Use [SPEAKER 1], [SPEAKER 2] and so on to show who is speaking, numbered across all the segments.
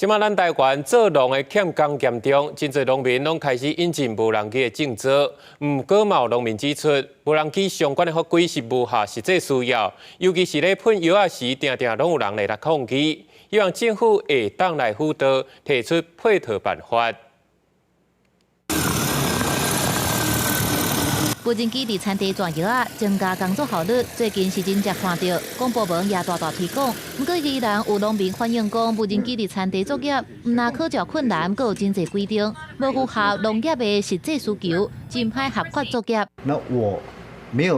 [SPEAKER 1] 即马咱台湾做农的欠工严重，真侪农民拢开始引进无人机的种植。毋过嘛有农民指出，无人机相关的法规是无合实际需要，尤其是咧喷药啊时，定定拢有人来抗议。希望政府会当来辅导，提出配套办法。
[SPEAKER 2] 无人机伫产地转药啊，增加工作效率。最近是真正看到公部门也大推广，不过依然有农民反映讲，无人机伫产地作业，毋但考照困难，阁有真侪规定，无符合农业的实际需求，真歹合法作业。
[SPEAKER 3] 那我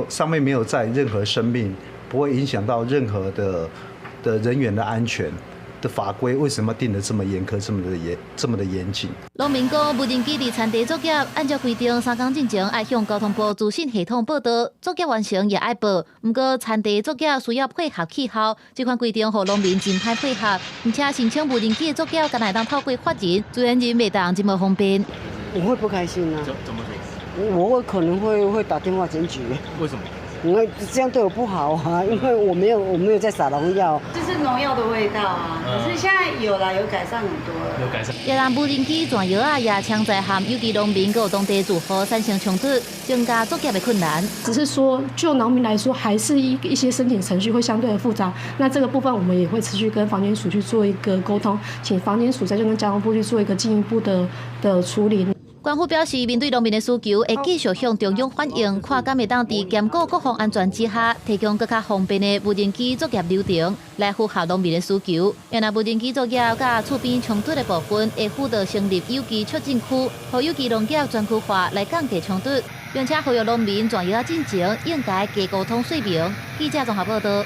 [SPEAKER 3] 上面没有载任何生命，不会影响到任何的人员的安全。 的法规为什么定得这么严苛、这么的严谨？
[SPEAKER 2] 农民讲，无人机伫产地作业，按照规定3天之前要向交通部资讯系统报道，作业完成也要报。不过产地作业需要配合气候，这款规定互农民真歹配合，而且申请无人机的作业，敢来当透过法人，自然人袂当真无方便。
[SPEAKER 4] 我会不开心啊？
[SPEAKER 5] 怎么说？
[SPEAKER 4] 我可能会打电话检举。
[SPEAKER 5] 为什么？
[SPEAKER 4] 因为这样对我不好啊，因为我没有在撒农药，
[SPEAKER 6] 这是农药的味道啊。可是现在有改善很多了。
[SPEAKER 5] 有改善。
[SPEAKER 2] 也让无人机转药啊，也抢在和有机农民和当地住户产生冲突，增加作业的困难。
[SPEAKER 7] 只是说，就农民来说，还是一些申请程序会相对的复杂。那这个部分我们也会持续跟房检署去做一个沟通，请房检署再跟交通部去做一个进一步的处理。
[SPEAKER 2] 官府表示，面对农民的需求，会继续向中央反映，看敢会当伫兼顾各项安全之下，提供更加方便的无人机作业流程，来符合农民的需求。原来无人机作业甲厝边冲突的部分，会辅导成立有机促进区，和有机农业专区化来降低冲突，并且呼吁农民转药进前应该加沟通说明。记者综合报道。